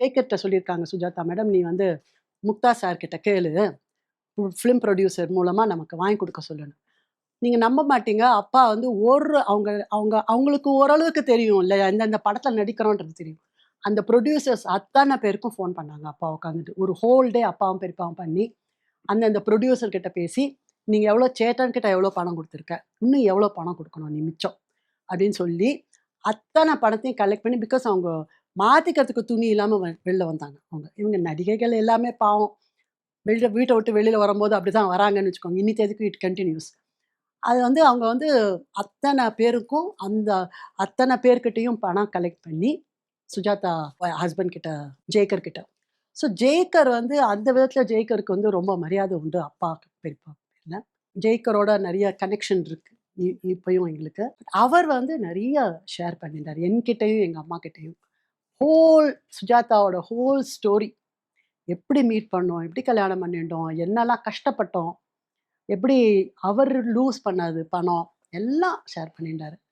சேகர்ட்ட சொல்லியிருக்காங்க சுஜாதா மேடம், "நீ வந்து முக்தா சார் கிட்ட கேளு. ஃபிலிம் புரொடியூசர் மூலமா நமக்கு வாங்கி குடுக்க சொல்லுன்னு." நீங்க நம்ப மாட்டீங்க. அப்பா வந்து அவங்க அவங்க அவங்களுக்கு ஓரளவுக்கு தெரியும் இல்லையா? எந்தெந்த படத்துல நடிக்கிறோன்றது தெரியும். அந்த புரொடியூசர்ஸ் அத்தன பேருக்கும் ஃபோன் பண்ணாங்க அப்பா உட்காந்துட்டு. ஒரு ஹோல் டே அப்பாவும் பெரியப்பாவும் பண்ணி, அந்தந்த புரொடியூசர் கிட்ட பேசி, "நீங்க எவ்வளோ சேட்டன் கிட்ட எவ்வளோ பணம் குடுத்துருக்க? இன்னும் எவ்வளோ பணம் குடுக்கணும் நீ மிச்சம்?" அப்படின்னு சொல்லி, அத்தன பணத்தையும் கலெக்ட் பண்ணி பிகாஸ் அவங்க மாத்திக்கிறதுக்கு துணி இல்லாம வெளில வந்தாங்க அவங்க. இவங்க நடிகைகள் எல்லாமே பாவம். வீட்ட விட்டு வெளில வரும்போது அப்படிதான் வராங்கன்னு வச்சுக்கோங்க. இன்னி தேதிக்கும் இட் கன்டினியூஸ். அது வந்து அவங்க வந்து அத்தன பேருக்கும் அத்தன பேர்கிட்டயும் பணம் கலெக்ட் பண்ணி, சுஜாதா ஹஸ்பண்ட் கிட்ட, ஜேகர் கிட்ட. ஸோ ஜேகர் வந்து அந்த விதத்துல ஜேகருக்கு வந்து ரொம்ப மரியாதை உண்டு அப்பா, பெரியப்பா பேர்ல. ஜேகரோட நெறைய கனெக்ஷன் இருக்கு. இப்பயும் எங்களுக்கு. அவர் வந்து நெறைய ஷேர் பண்ணிட்டாரு. என்கிட்டயும், எங்க அம்மாகிட்டயும். சுஜாதாவோட ஹோல் ஸ்டோரி. எப்படி மீட் பண்ணோம்? எப்படி கல்யாணம் பண்ணிட்டோம்? என்னலாம் கஷ்டப்பட்டோம்? எப்படி அவர் லூஸ் பண்ணது பணம், எல்லாம் ஷேர் பண்ணிட்டாரு.